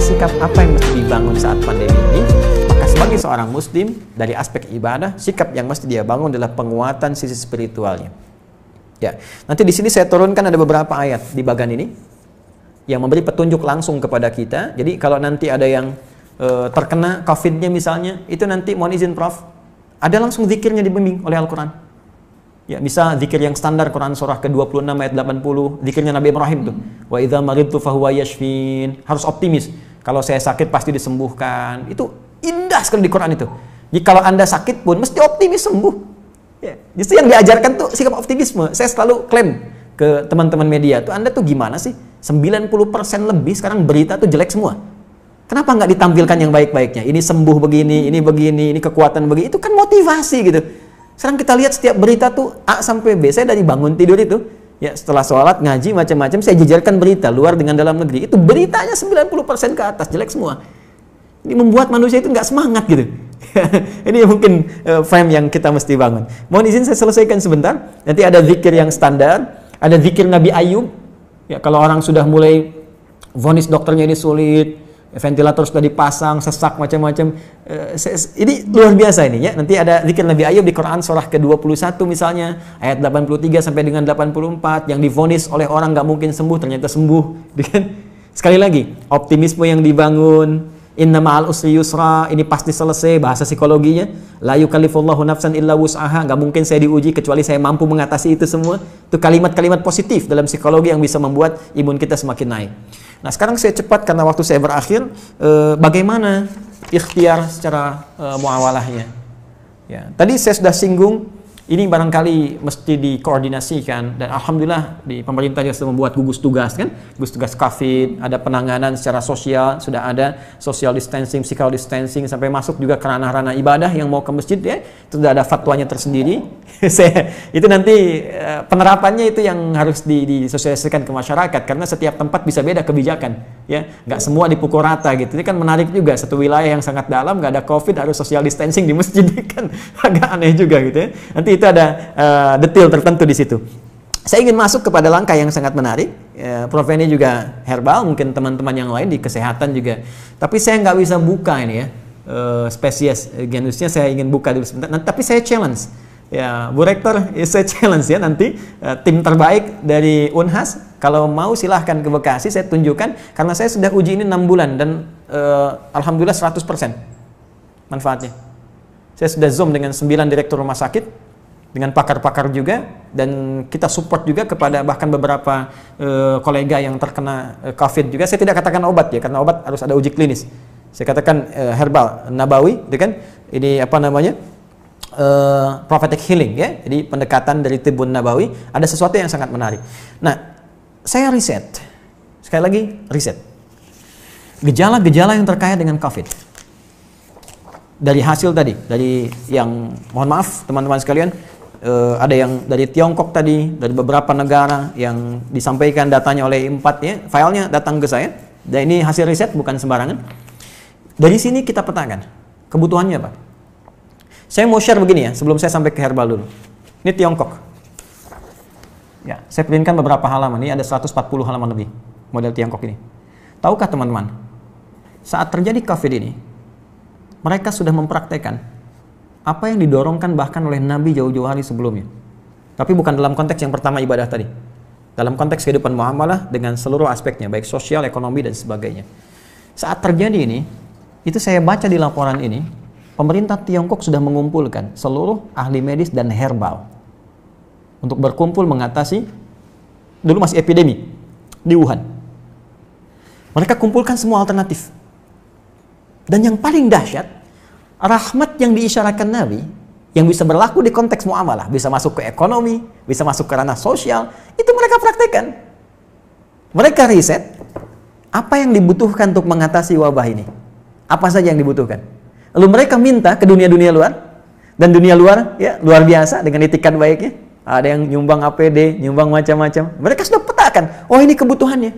sikap apa yang mesti dibangun saat pandemi ini? Maka sebagai seorang muslim, dari aspek ibadah, sikap yang mesti dia bangun adalah penguatan sisi spiritualnya. Ya, nanti di sini saya turunkan ada beberapa ayat di bagian ini yang memberi petunjuk langsung kepada kita. Jadi kalau nanti ada yang terkena COVID-nya misalnya, itu nanti mohon izin Prof, ada langsung zikirnya dibimbing oleh Al-Quran. Ya, bisa zikir yang standar Quran surah ke-26 ayat 80, zikirnya Nabi Ibrahim tuh. Wa idza maridtu fahuwa yashfin. Harus optimis. Kalau saya sakit pasti disembuhkan. Itu indah sekali di Quran itu. Jadi kalau Anda sakit pun mesti optimis sembuh. Ya, justru yang diajarkan tuh sikap optimisme. Saya selalu klaim ke teman-teman media tuh, Anda tuh gimana sih? 90% lebih sekarang berita tuh jelek semua. Kenapa nggak ditampilkan yang baik-baiknya? Ini sembuh begini, ini kekuatan begini. Itu kan motivasi gitu. Sekarang kita lihat setiap berita tuh A sampai B. Saya dari bangun tidur itu, ya setelah sholat, ngaji, macam-macam, saya jejerkan berita luar dengan dalam negeri. Itu beritanya 90% ke atas, jelek semua. Ini membuat manusia itu nggak semangat gitu. Ini mungkin frame yang kita mesti bangun. Mohon izin saya selesaikan sebentar. Nanti ada zikir yang standar, ada zikir Nabi Ayub. Ya, kalau orang sudah mulai vonis dokternya ini sulit, ventilator sudah dipasang, sesak macam-macam. Ini luar biasa ini ya. Nanti ada zikir Nabi Ayub di Quran surah ke-21 misalnya, ayat 83 sampai dengan 84, yang divonis oleh orang nggak mungkin sembuh, ternyata sembuh. Sekali lagi, optimisme yang dibangun, inna ma'al usri yusra, ini pasti selesai, bahasa psikologinya. La yukallifullahu nafsan illa wus'aha, nggak mungkin saya diuji kecuali saya mampu mengatasi itu semua. Itu kalimat-kalimat positif dalam psikologi yang bisa membuat imun kita semakin naik. Nah sekarang saya cepat karena waktu saya berakhir, bagaimana ikhtiar secara muawalahnya. Ya, tadi saya sudah singgung, ini barangkali mesti dikoordinasikan, dan alhamdulillah di pemerintah juga sudah membuat gugus tugas kan, gugus tugas COVID, ada penanganan secara sosial, sudah ada social distancing, physical distancing, sampai masuk juga ke ranah-ranah ibadah yang mau ke masjid ya, itu sudah ada fatwanya tersendiri. Itu nanti penerapannya itu yang harus disosialisasikan ke masyarakat, karena setiap tempat bisa beda kebijakan ya, nggak semua dipukul rata gitu. Ini kan menarik juga, satu wilayah yang sangat dalam nggak ada COVID harus social distancing di masjid, kan agak aneh juga gitu ya. Nanti itu ada detail tertentu di situ. Saya ingin masuk kepada langkah yang sangat menarik. Prof ini juga herbal, mungkin teman-teman yang lain di kesehatan juga. Tapi saya nggak bisa buka ini ya, spesies genusnya saya ingin buka dulu sebentar. Nah, tapi saya challenge. Ya, Bu Rektor, saya challenge ya nanti tim terbaik dari Unhas, kalau mau silahkan ke Bekasi, saya tunjukkan, karena saya sudah uji ini 6 bulan dan alhamdulillah 100% manfaatnya. Saya sudah zoom dengan 9 direktur rumah sakit, dengan pakar-pakar juga, dan kita support juga kepada bahkan beberapa kolega yang terkena COVID juga. Saya tidak katakan obat ya, karena obat harus ada uji klinis. Saya katakan herbal nabawi, gitu kan? Ini apa namanya? Prophetic healing ya. Jadi pendekatan dari Tibbun Nabawi, ada sesuatu yang sangat menarik. Nah, saya riset. Sekali lagi, riset. Gejala-gejala yang terkait dengan COVID. Dari hasil tadi, dari yang mohon maaf teman-teman sekalian, ada yang dari Tiongkok tadi, dari beberapa negara yang disampaikan datanya oleh 4 ya, filenya datang ke saya. Dan ini hasil riset bukan sembarangan. Dari sini kita petakan kebutuhannya apa. Saya mau share begini ya, sebelum saya sampai ke herbal dulu. Ini Tiongkok. Ya, saya printkan beberapa halaman. Ini ada 140 halaman lebih model Tiongkok ini. Tahukah teman-teman, saat terjadi COVID ini, mereka sudah mempraktekkan apa yang didorongkan bahkan oleh Nabi jauh-jauh hari sebelumnya. Tapi bukan dalam konteks yang pertama ibadah tadi. Dalam konteks kehidupan muamalah dengan seluruh aspeknya, baik sosial, ekonomi, dan sebagainya. Saat terjadi ini, itu saya baca di laporan ini, pemerintah Tiongkok sudah mengumpulkan seluruh ahli medis dan herbal untuk berkumpul mengatasi, dulu masih epidemi di Wuhan. Mereka kumpulkan semua alternatif. Dan yang paling dahsyat, rahmat yang diisyaratkan Nabi, yang bisa berlaku di konteks muamalah, bisa masuk ke ekonomi, bisa masuk ke ranah sosial, itu mereka praktekkan. Mereka riset apa yang dibutuhkan untuk mengatasi wabah ini. Apa saja yang dibutuhkan. Lalu mereka minta ke dunia-dunia luar, dan dunia luar ya luar biasa dengan itikat baiknya. Ada yang nyumbang APD, nyumbang macam-macam. Mereka sudah petakan, oh ini kebutuhannya.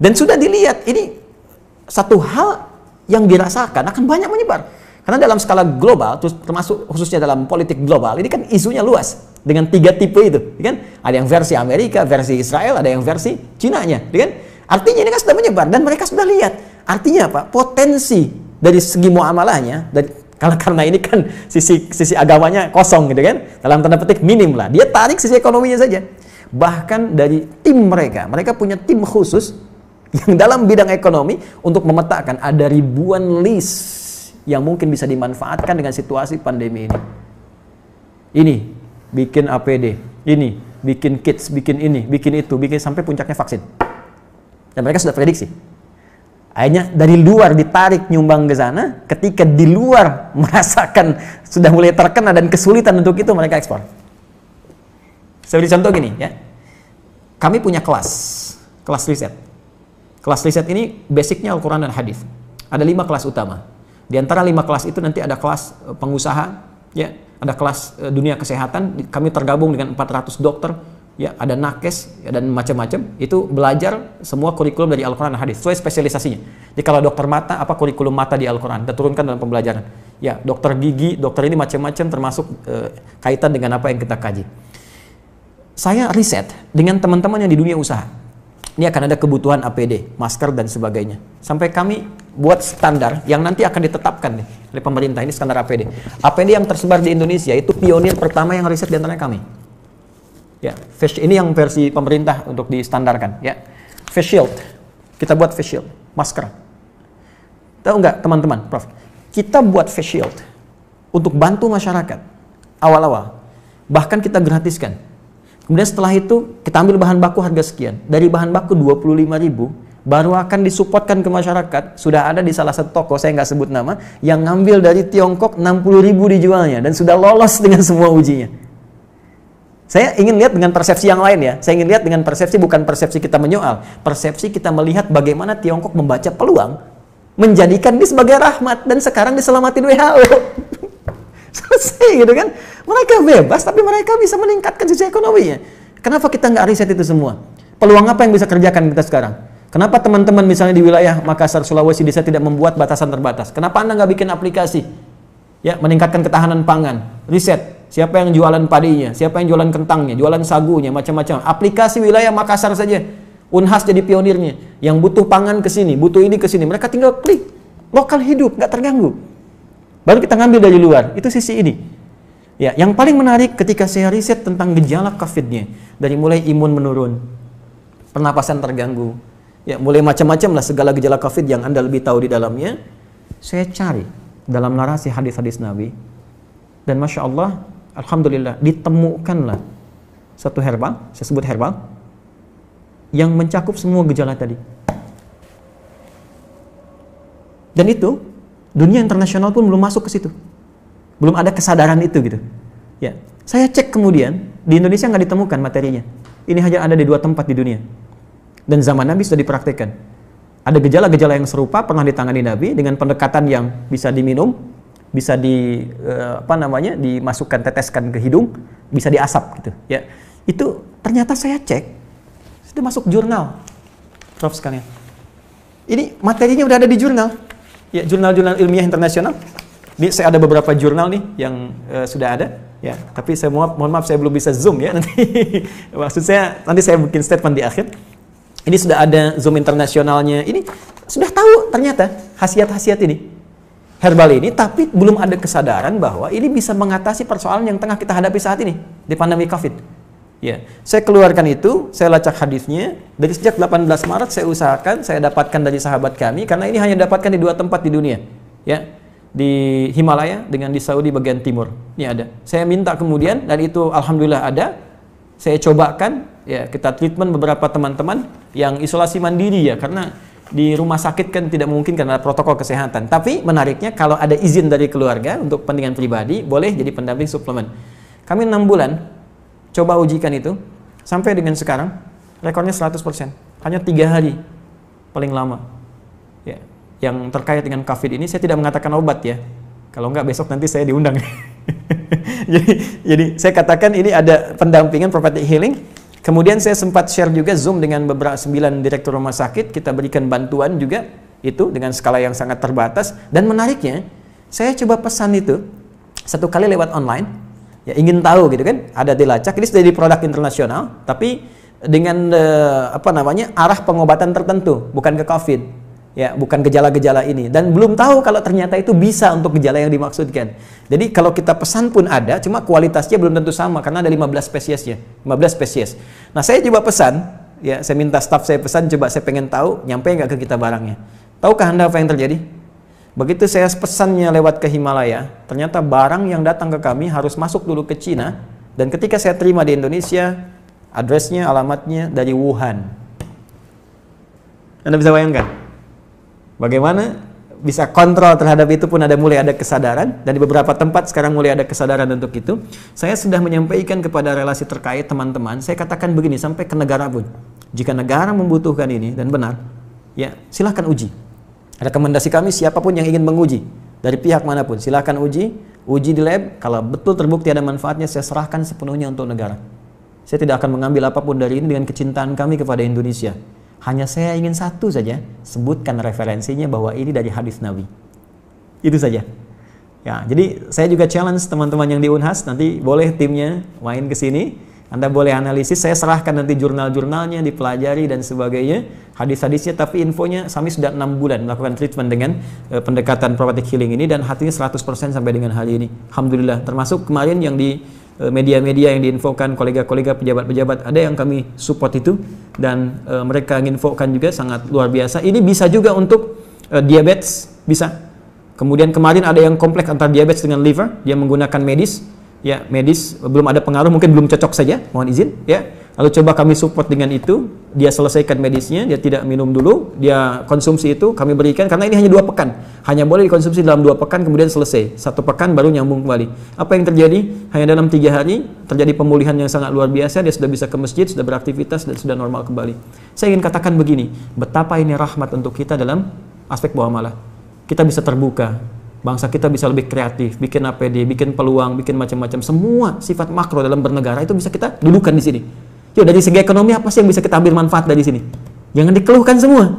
Dan sudah dilihat, ini satu hal yang dirasakan akan banyak menyebar. Karena dalam skala global, termasuk khususnya dalam politik global, ini kan isunya luas. Dengan 3 tipe itu, kan? Ada yang versi Amerika, versi Israel, ada yang versi Cina-nya, kan? Artinya ini kan sudah menyebar dan mereka sudah lihat. Artinya apa? Potensi dari segi muamalahnya, karena ini kan sisi agamanya kosong gitu kan, dalam tanda petik minim lah. Dia tarik sisi ekonominya saja. Bahkan dari tim mereka punya tim khusus yang dalam bidang ekonomi untuk memetakan ada ribuan list yang mungkin bisa dimanfaatkan dengan situasi pandemi ini. Ini bikin APD, ini bikin kits, bikin ini, bikin itu, bikin sampai puncaknya vaksin. Dan mereka sudah prediksi. Akhirnya dari luar ditarik nyumbang ke sana, ketika di luar merasakan sudah mulai terkena dan kesulitan untuk itu, mereka ekspor. Saya beri contoh gini ya. Kami punya kelas riset. Kelas riset ini basicnya Al-Quran dan Hadis. Ada 5 kelas utama. Di antara 5 kelas itu nanti ada kelas pengusaha, ya, ada kelas dunia kesehatan. Kami tergabung dengan 400 dokter, ya, ada nakes, ya, dan macam-macam. Itu belajar semua kurikulum dari Al-Quran dan Hadis sesuai spesialisasinya. Jadi kalau dokter mata, apa kurikulum mata di Al-Quran? Kita turunkan dalam pembelajaran. Ya, dokter gigi, dokter ini macam-macam termasuk kaitan dengan apa yang kita kaji. Saya riset dengan teman-teman yang di dunia usaha. Ini akan ada kebutuhan APD, masker dan sebagainya. Sampai kami buat standar yang nanti akan ditetapkan nih oleh pemerintah. Ini standar APD. APD yang tersebar di Indonesia itu pionir pertama yang riset di antara kami. Ya, ini yang versi pemerintah untuk distandarkan. Ya, face shield. Kita buat face shield, masker. Tahu nggak teman-teman, Prof? Kita buat face shield untuk bantu masyarakat awal-awal. Bahkan kita gratiskan. Kemudian setelah itu kita ambil bahan baku harga sekian. Dari bahan baku 25.000 baru akan disupportkan ke masyarakat. Sudah ada di salah satu toko, saya nggak sebut nama, yang ngambil dari Tiongkok 60.000 dijualnya dan sudah lolos dengan semua ujinya. Saya ingin lihat dengan persepsi yang lain ya. Saya ingin lihat dengan persepsi, bukan persepsi kita menyoal. Persepsi kita melihat bagaimana Tiongkok membaca peluang menjadikan ini sebagai rahmat dan sekarang diselamatin WHO. Selesai gitu kan. Mereka bebas tapi mereka bisa meningkatkan sisi ekonominya. Kenapa kita nggak riset itu semua? Peluang apa yang bisa kerjakan kita sekarang? Kenapa teman-teman misalnya di wilayah Makassar, Sulawesi bisa tidak membuat batasan terbatas? Kenapa Anda nggak bikin aplikasi? Ya, meningkatkan ketahanan pangan. Riset, siapa yang jualan padinya, siapa yang jualan kentangnya, jualan sagunya, macam-macam. Aplikasi wilayah Makassar saja. Unhas jadi pionirnya. Yang butuh pangan ke sini, butuh ini ke sini. Mereka tinggal klik. Lokal hidup, nggak terganggu. Baru kita ngambil dari luar. Itu sisi ini. Ya, yang paling menarik ketika saya riset tentang gejala COVID-nya, dari mulai imun menurun, pernapasan terganggu, ya mulai macam-macam lah segala gejala COVID yang Anda lebih tahu di dalamnya, saya cari dalam narasi hadis-hadis Nabi, dan Masya Allah, Alhamdulillah, ditemukanlah satu herbal, saya sebut herbal, yang mencakup semua gejala tadi. Dan itu, dunia internasional pun belum masuk ke situ. Belum ada kesadaran itu gitu. Ya, saya cek kemudian di Indonesia nggak ditemukan materinya. Ini hanya ada di 2 tempat di dunia. Dan zaman Nabi sudah dipraktekkan. Ada gejala-gejala yang serupa pernah ditangani Nabi dengan pendekatan yang bisa diminum, bisa dimasukkan, teteskan ke hidung, bisa diasap gitu. Ya, itu ternyata saya cek sudah masuk jurnal, Prof sekalian. Ini materinya udah ada di jurnal. Ya, jurnal-jurnal ilmiah internasional. Ini saya ada beberapa jurnal nih yang sudah ada, ya. Tapi saya mohon maaf saya belum bisa zoom ya nanti. Maksud saya nanti saya bikin statement di akhir. Ini sudah ada zoom internasionalnya. Ini sudah tahu ternyata khasiat-khasiat ini herbal ini, tapi belum ada kesadaran bahwa ini bisa mengatasi persoalan yang tengah kita hadapi saat ini di pandemi COVID. Ya, saya keluarkan itu, saya lacak hadisnya dari sejak 18 Maret saya usahakan, saya dapatkan dari sahabat kami karena ini hanya dapatkan di 2 tempat di dunia. Ya. Di Himalaya dengan di Saudi bagian timur. Ini ada. Saya minta kemudian dan itu alhamdulillah ada. Saya cobakan ya, kita treatment beberapa teman-teman yang isolasi mandiri ya, karena di rumah sakit kan tidak mungkin karena protokol kesehatan. Tapi menariknya kalau ada izin dari keluarga untuk kepentingan pribadi, boleh jadi pendamping suplemen. Kami 6 bulan coba ujikan itu sampai dengan sekarang rekornya 100%. Hanya 3 hari paling lama. Ya. Yang terkait dengan COVID ini, saya tidak mengatakan obat ya. Kalau enggak besok nanti saya diundang. jadi saya katakan ini ada pendampingan prophetic healing. Kemudian saya sempat share juga Zoom dengan beberapa 9 direktur rumah sakit. Kita berikan bantuan juga itu dengan skala yang sangat terbatas. Dan menariknya, saya coba pesan itu 1 kali lewat online. Ya ingin tahu gitu kan, ada dilacak. Ini sudah di produk internasional, tapi dengan arah pengobatan tertentu, bukan ke COVID. Ya, bukan gejala-gejala ini, dan belum tahu kalau ternyata itu bisa untuk gejala yang dimaksudkan. Jadi kalau kita pesan pun ada, cuma kualitasnya belum tentu sama karena ada 15 spesiesnya, 15 spesies. Nah, saya coba pesan, ya, saya minta staff saya pesan, coba saya pengen tahu nyampe nggak ke kita barangnya. Tahukah Anda apa yang terjadi? Begitu saya pesannya lewat ke Himalaya, ternyata barang yang datang ke kami harus masuk dulu ke Cina, dan ketika saya terima di Indonesia, addressnya, alamatnya dari Wuhan. Anda bisa bayangkan? Bagaimana bisa kontrol terhadap itu pun mulai ada kesadaran, dan di beberapa tempat sekarang mulai ada kesadaran untuk itu. Saya sudah menyampaikan kepada relasi terkait teman-teman, saya katakan begini, sampai ke negara pun. Jika negara membutuhkan ini dan benar, ya silahkan uji. Rekomendasi kami siapapun yang ingin menguji, dari pihak manapun, silahkan uji di lab, kalau betul terbukti ada manfaatnya, saya serahkan sepenuhnya untuk negara. Saya tidak akan mengambil apapun dari ini dengan kecintaan kami kepada Indonesia. Hanya saya ingin satu saja, sebutkan referensinya bahwa ini dari hadis Nabi. Itu saja. Ya, jadi saya juga challenge teman-teman yang di Unhas, nanti boleh timnya main ke sini, Anda boleh analisis, saya serahkan nanti jurnal-jurnalnya, dipelajari dan sebagainya, hadis-hadisnya, tapi infonya kami sudah 6 bulan melakukan treatment dengan pendekatan prophetic healing ini, dan hatinya 100% sampai dengan hari ini. Alhamdulillah, termasuk kemarin yang di media-media yang diinfokan kolega-kolega pejabat-pejabat, ada yang kami support itu, dan mereka infokan juga sangat luar biasa. Ini bisa juga untuk diabetes, bisa. Kemudian kemarin ada yang kompleks antara diabetes dengan liver, dia menggunakan medis, ya medis belum ada pengaruh, mungkin belum cocok saja, mohon izin, ya. Lalu coba kami support dengan itu, dia selesaikan medisnya, dia tidak minum dulu, dia konsumsi itu, kami berikan, karena ini hanya 2 pekan, hanya boleh dikonsumsi dalam 2 pekan, kemudian selesai, 1 pekan baru nyambung kembali. Apa yang terjadi? Hanya dalam 3 hari, terjadi pemulihan yang sangat luar biasa, dia sudah bisa ke masjid, sudah beraktivitas, dan sudah normal kembali. Saya ingin katakan begini, betapa ini rahmat untuk kita dalam aspek muamalah. Kita bisa terbuka, bangsa kita bisa lebih kreatif, bikin APD, bikin peluang, bikin macam-macam, semua sifat makro dalam bernegara itu bisa kita dudukan di sini. Yuk, dari segi ekonomi apa sih yang bisa kita ambil manfaat dari sini? Jangan dikeluhkan semua.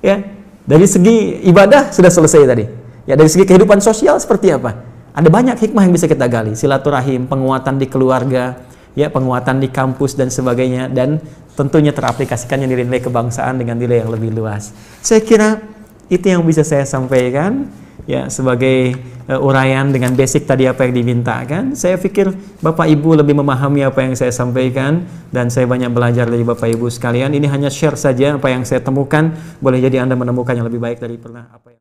Ya, dari segi ibadah sudah selesai tadi. Ya, dari segi kehidupan sosial seperti apa? Ada banyak hikmah yang bisa kita gali. Silaturahim, penguatan di keluarga, ya, penguatan di kampus dan sebagainya, dan tentunya teraplikasikannya nilai-nilai kebangsaan dengan nilai yang lebih luas. Saya kira itu yang bisa saya sampaikan, ya, sebagai uraian dengan basic tadi apa yang dimintakan. Saya pikir Bapak Ibu lebih memahami apa yang saya sampaikan, dan saya banyak belajar dari Bapak Ibu sekalian. Ini hanya share saja apa yang saya temukan, boleh jadi Anda menemukan yang lebih baik dari pernah apa yang